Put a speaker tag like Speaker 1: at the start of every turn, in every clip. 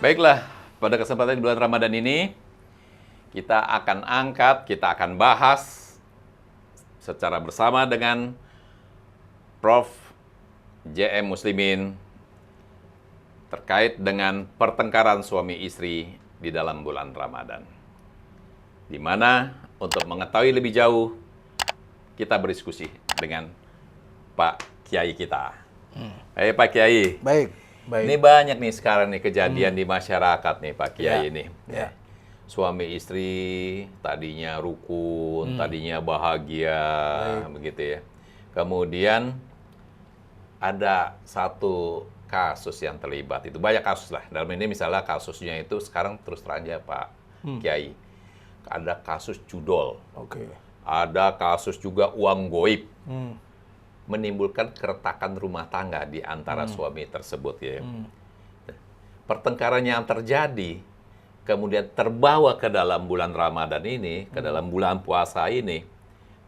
Speaker 1: Baiklah, pada kesempatan di bulan Ramadan ini, kita akan bahas secara bersama dengan Prof. JM Muslimin terkait dengan pertengkaran suami istri di dalam bulan Ramadan. Di mana untuk mengetahui lebih jauh, kita berdiskusi dengan Pak Kiai kita. Hai Pak Kiai.
Speaker 2: Baik.
Speaker 1: Ini banyak nih sekarang nih kejadian di masyarakat nih Pak Kiai ini.
Speaker 2: Ya.
Speaker 1: Suami istri tadinya rukun, tadinya bahagia, begitu ya. Kemudian ada satu kasus yang terlibat, itu banyak kasus lah. Dalam ini misalnya kasusnya itu sekarang terus terang aja Pak Kiai. Ada kasus judol, ada kasus juga uang goib, menimbulkan keretakan rumah tangga di antara suami tersebut ya. Pertengkaran yang terjadi, kemudian terbawa ke dalam bulan Ramadan ini, ke dalam bulan puasa ini,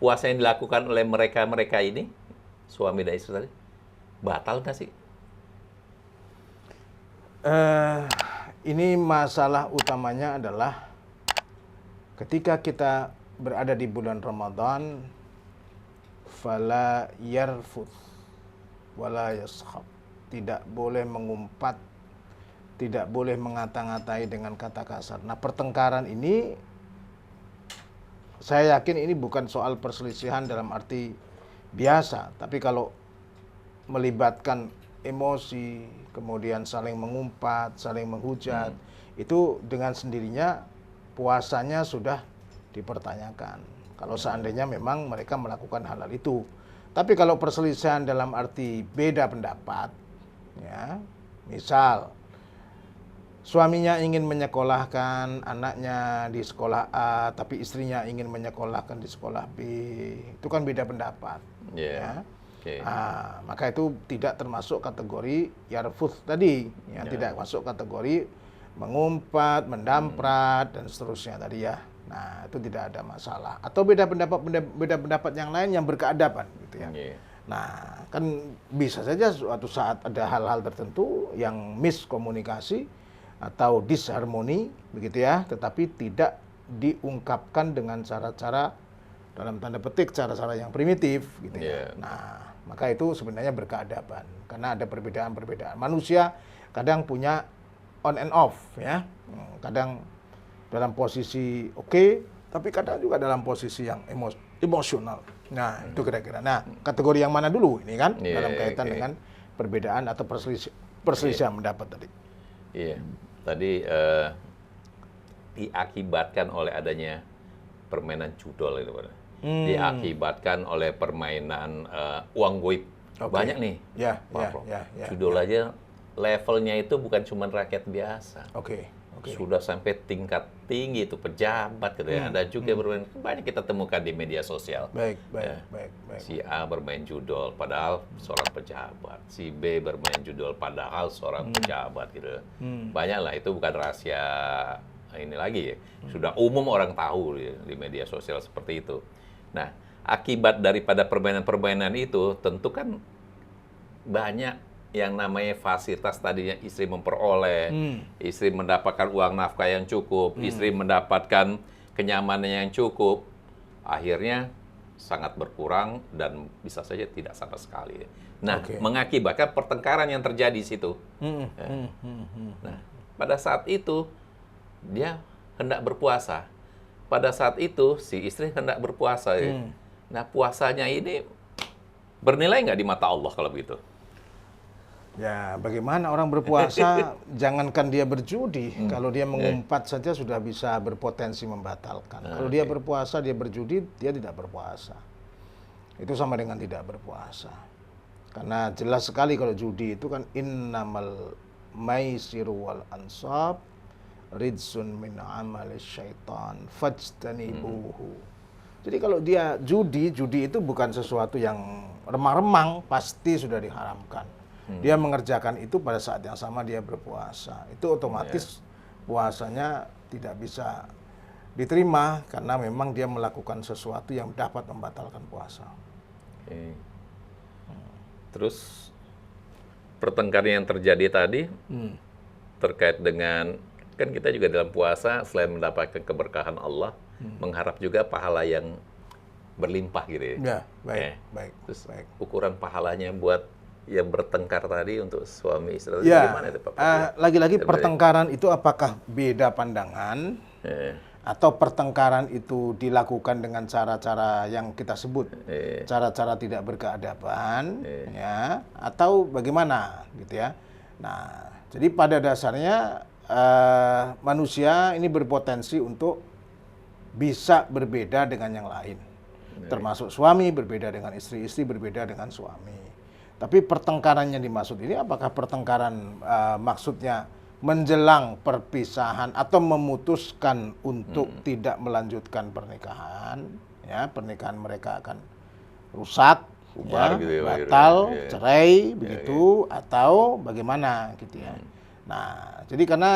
Speaker 1: puasa yang dilakukan oleh mereka ini, suami dan istri tadi, batal nggak sih?
Speaker 2: Ini masalah utamanya adalah ketika kita berada di bulan Ramadan, fala yarfuth wala yaskhab, tidak boleh mengumpat, tidak boleh mengata-ngatai dengan kata kasar. Nah, pertengkaran ini saya yakin ini bukan soal perselisihan dalam arti biasa, tapi kalau melibatkan emosi, kemudian saling mengumpat, saling menghujat, itu dengan sendirinya puasanya sudah dipertanyakan. Kalau seandainya memang mereka melakukan hal-hal itu. Tapi kalau perselisihan dalam arti beda pendapat, ya, misal suaminya ingin menyekolahkan anaknya di sekolah A, tapi istrinya ingin menyekolahkan di sekolah B, itu kan beda pendapat. Ya. Nah, maka itu tidak termasuk kategori yarfuth tadi, ya, tidak masuk kategori mengumpat, mendamprat dan seterusnya tadi ya. Nah, itu tidak ada masalah. Atau beda pendapat yang lain yang berkeadaban gitu ya. Nah, kan bisa saja suatu saat ada hal-hal tertentu yang miskomunikasi atau disharmoni begitu ya, tetapi tidak diungkapkan dengan cara-cara dalam tanda petik cara-cara yang primitif gitu ya. Nah, maka itu sebenarnya berkeadaban karena ada perbedaan-perbedaan. Manusia kadang punya on and off ya. Kadang dalam posisi oke, tapi kadang juga dalam posisi yang emosional. Nah, itu kira-kira. Nah, kategori yang mana dulu ini kan dalam kaitan dengan perbedaan atau perselisihan pendapat tadi.
Speaker 1: Iya. Tadi diakibatkan oleh adanya permainan judol itu, Pak. Diakibatkan oleh permainan uang goib. Banyak nih. Judol aja levelnya itu bukan cuma rakyat biasa. Sudah sampai tingkat tinggi itu pejabat gitu ya. Ada juga bermain, banyak kita temukan di media sosial.
Speaker 2: Baik.
Speaker 1: Si A bermain judol padahal seorang pejabat. Si B bermain judol padahal seorang pejabat gitu. Banyaklah, itu bukan rahasia ini lagi ya. Sudah umum orang tahu di media sosial seperti itu. Nah, akibat daripada permainan-permainan itu tentu kan banyak yang namanya fasilitas tadinya istri memperoleh, istri mendapatkan uang nafkah yang cukup, istri mendapatkan kenyamanan yang cukup, akhirnya sangat berkurang dan bisa saja tidak sama sekali. Nah, mengakibatkan pertengkaran yang terjadi di situ. Nah, pada saat itu dia hendak berpuasa. Pada saat itu si istri hendak berpuasa. Nah, puasanya ini bernilai nggak di mata Allah kalau begitu?
Speaker 2: Ya, bagaimana orang berpuasa, jangankan dia berjudi, kalau dia mengumpat saja sudah bisa berpotensi membatalkan. Kalau dia berpuasa, dia berjudi, dia tidak berpuasa. Itu sama dengan tidak berpuasa. Karena jelas sekali kalau judi itu kan innamal maisiru wal ansab ridsun min amalis syaitan fajtanibuhu. Jadi kalau dia judi itu bukan sesuatu yang remang-remang, pasti sudah diharamkan. Dia mengerjakan itu pada saat yang sama dia berpuasa. Itu otomatis puasanya tidak bisa diterima karena memang dia melakukan sesuatu yang dapat membatalkan puasa.
Speaker 1: Terus pertengkaran yang terjadi tadi terkait dengan, kan kita juga dalam puasa selain mendapatkan keberkahan Allah, mengharap juga pahala yang berlimpah gitu ya.
Speaker 2: Ya, baik, baik.
Speaker 1: Terus
Speaker 2: baik.
Speaker 1: ukuran pahalanya buat yang bertengkar tadi untuk suami istri itu
Speaker 2: Ya,
Speaker 1: gimana itu Pak?
Speaker 2: lagi-lagi pertengkaran itu apakah beda pandangan atau pertengkaran itu dilakukan dengan cara-cara yang kita sebut cara-cara tidak berkeadaban, ya, atau bagaimana gitu ya. Nah, jadi pada dasarnya manusia ini berpotensi untuk bisa berbeda dengan yang lain. Termasuk suami berbeda dengan istri, istri berbeda dengan suami. Tapi pertengkaran yang dimaksud ini apakah pertengkaran maksudnya menjelang perpisahan atau memutuskan untuk tidak melanjutkan pernikahan, ya, pernikahan mereka akan rusak,
Speaker 1: Bubar
Speaker 2: ya,
Speaker 1: gitu ya, Pak,
Speaker 2: batal,
Speaker 1: ya.
Speaker 2: cerai, begitu, atau bagaimana gitu ya. Nah, jadi karena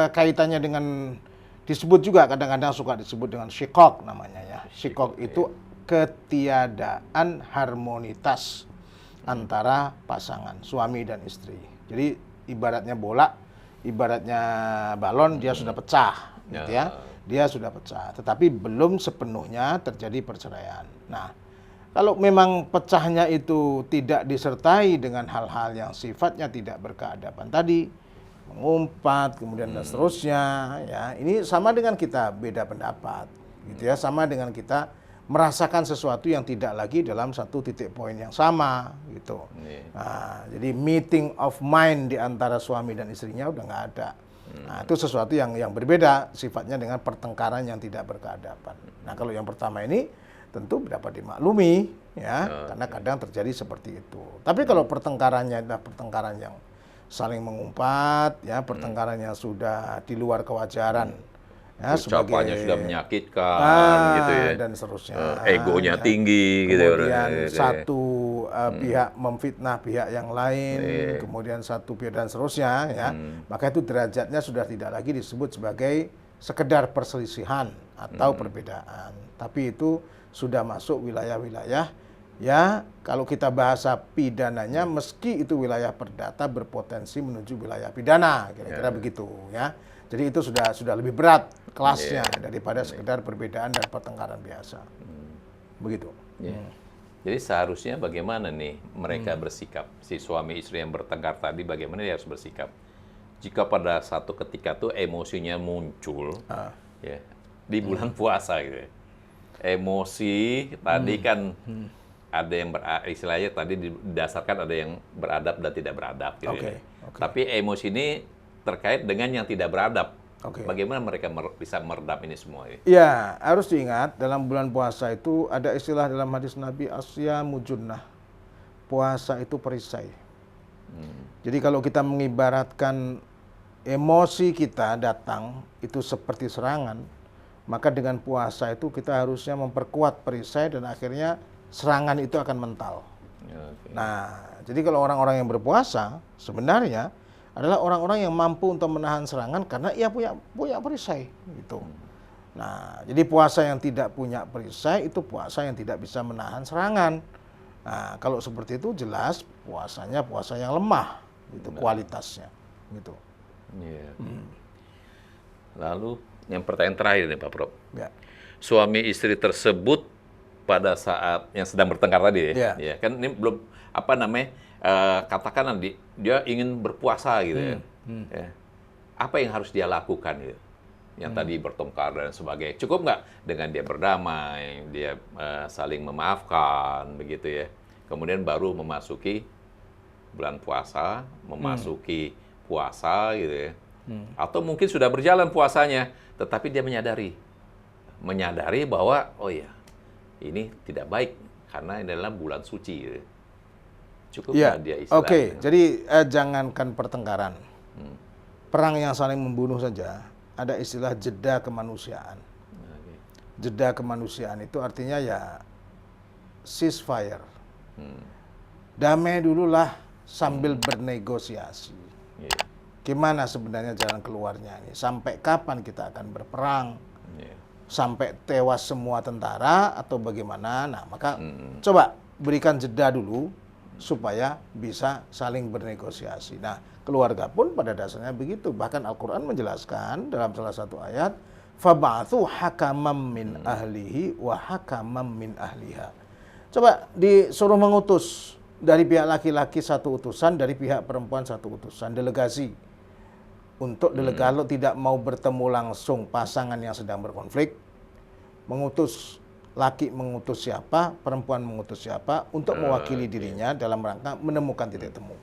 Speaker 2: kaitannya dengan disebut juga kadang-kadang suka disebut dengan shikok namanya ya. Shikok itu ketiadaan harmonitas antara pasangan suami dan istri. Jadi ibaratnya bola, ibaratnya balon, dia sudah pecah, gitu ya. Dia sudah pecah, tetapi belum sepenuhnya terjadi perceraian. Nah, kalau memang pecahnya itu tidak disertai dengan hal-hal yang sifatnya tidak berkeadaban tadi, mengumpat, kemudian dan seterusnya, ya, ini sama dengan kita beda pendapat, gitu ya, sama dengan kita merasakan sesuatu yang tidak lagi dalam satu titik poin yang sama, gitu. Nah, jadi meeting of mind di antara suami dan istrinya udah nggak ada. Nah, itu sesuatu yang berbeda sifatnya dengan pertengkaran yang tidak berkeadaban. Nah, kalau yang pertama ini tentu dapat dimaklumi, ya, karena kadang terjadi seperti itu. Tapi kalau pertengkarannya adalah pertengkaran yang saling mengumpat, ya, pertengkaran yang sudah di luar kewajaran, ya,
Speaker 1: ucapannya sudah menyakitkan, gitu ya,
Speaker 2: dan seterusnya,
Speaker 1: egonya tinggi, gitu.
Speaker 2: Kemudian satu pihak memfitnah pihak yang lain, kemudian satu pihak dan seterusnya, ya, maka itu derajatnya sudah tidak lagi disebut sebagai sekedar perselisihan atau perbedaan, tapi itu sudah masuk wilayah-wilayah, ya, kalau kita bahasa pidananya, meski itu wilayah perdata berpotensi menuju wilayah pidana, kira-kira begitu, ya. Jadi itu sudah lebih berat kelasnya daripada sekedar perbedaan dan pertengkaran biasa, begitu.
Speaker 1: Jadi seharusnya bagaimana nih mereka bersikap, si suami istri yang bertengkar tadi, bagaimana dia harus bersikap? Jika pada satu ketika tuh emosinya muncul, ya, di bulan puasa gitu ya. Emosi tadi kan ada yang istilahnya tadi didasarkan ada yang beradab dan tidak beradab gitu ya. Tapi emosi ini terkait dengan yang tidak beradab. Bagaimana mereka bisa meredam ini semua?
Speaker 2: Ya, harus diingat dalam bulan puasa itu ada istilah dalam hadis Nabi, asyamu junnah. Puasa itu perisai. Jadi kalau kita mengibaratkan emosi kita datang itu seperti serangan, maka dengan puasa itu kita harusnya memperkuat perisai dan akhirnya serangan itu akan mental. Nah, jadi kalau orang-orang yang berpuasa sebenarnya adalah orang-orang yang mampu untuk menahan serangan karena ia punya perisai gitu. Nah, jadi puasa yang tidak punya perisai itu puasa yang tidak bisa menahan serangan. Nah, kalau seperti itu jelas puasanya puasa yang lemah gitu kualitasnya gitu.
Speaker 1: Lalu yang pertanyaan terakhir nih Pak Prof.
Speaker 2: Suami
Speaker 1: istri tersebut pada saat yang sedang bertengkar tadi ya, kan ini belum apa namanya, katakan dia ingin berpuasa gitu ya. Apa yang harus dia lakukan gitu? Yang tadi bertengkar dan sebagainya. Cukup nggak dengan dia berdamai, dia saling memaafkan begitu ya. Kemudian baru memasuki bulan puasa, memasuki puasa gitu ya. Atau mungkin sudah berjalan puasanya, tetapi dia menyadari bahwa oh ya, ini tidak baik karena ini adalah bulan suci gitu. Cukup dia istilahnya.
Speaker 2: Jadi jangankan pertengkaran. Perang yang saling membunuh saja ada istilah jeda kemanusiaan. Jeda kemanusiaan itu artinya ya ceasefire. Damai dululah sambil bernegosiasi. Gimana sebenarnya jalan keluarnya ini? Sampai kapan kita akan berperang? Sampai tewas semua tentara atau bagaimana? Nah, maka coba berikan jeda dulu, supaya bisa saling bernegosiasi. Nah, keluarga pun pada dasarnya begitu. Bahkan Al-Quran menjelaskan dalam salah satu ayat, fab'athu hakamam min ahlihi wa hakamam min ahliha. Coba disuruh mengutus dari pihak laki-laki satu utusan, dari pihak perempuan satu utusan, delegasi. Untuk kalau tidak mau bertemu langsung pasangan yang sedang berkonflik, laki mengutus siapa, perempuan mengutus siapa untuk mewakili dirinya dalam rangka menemukan titik temu.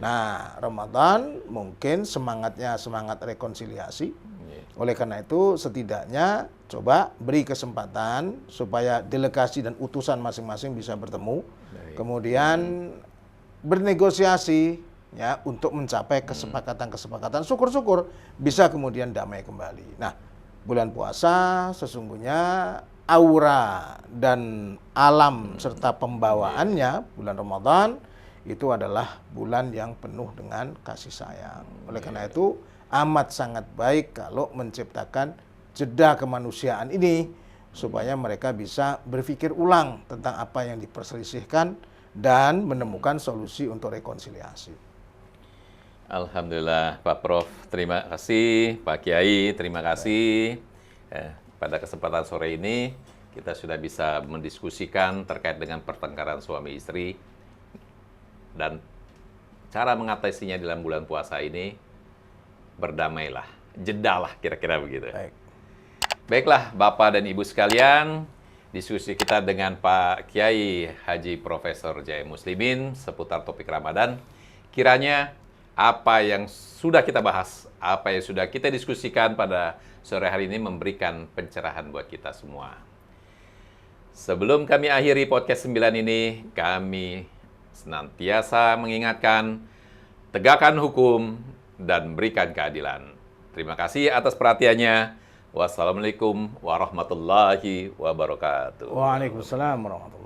Speaker 2: Nah, Ramadan mungkin semangatnya semangat rekonsiliasi. Oleh karena itu, setidaknya coba beri kesempatan supaya delegasi dan utusan masing-masing bisa bertemu, kemudian bernegosiasi ya untuk mencapai kesepakatan-kesepakatan. Syukur-syukur bisa kemudian damai kembali. Nah, bulan puasa sesungguhnya aura dan alam serta pembawaannya bulan Ramadan itu adalah bulan yang penuh dengan kasih sayang. Oleh karena itu amat sangat baik kalau menciptakan jeda kemanusiaan ini supaya mereka bisa berpikir ulang tentang apa yang diperselisihkan dan menemukan solusi untuk rekonsiliasi.
Speaker 1: Alhamdulillah Pak Prof, terima kasih. Pak Kiai, terima kasih. Pada kesempatan sore ini kita sudah bisa mendiskusikan terkait dengan pertengkaran suami istri dan cara mengatasinya dalam bulan puasa ini. Berdamailah, jedalah kira-kira begitu. Baiklah Bapak dan Ibu sekalian, diskusi kita dengan Pak Kiai Haji Profesor Jaya Muslimin seputar topik Ramadan. Kiranya apa yang sudah kita bahas, apa yang sudah kita diskusikan pada sore hari ini memberikan pencerahan buat kita semua. Sebelum kami akhiri podcast 9 ini, kami senantiasa mengingatkan, tegakkan hukum dan berikan keadilan. Terima kasih atas perhatiannya. Wassalamualaikum warahmatullahi wabarakatuh.
Speaker 2: Waalaikumsalam warahmatullahi wabarakatuh.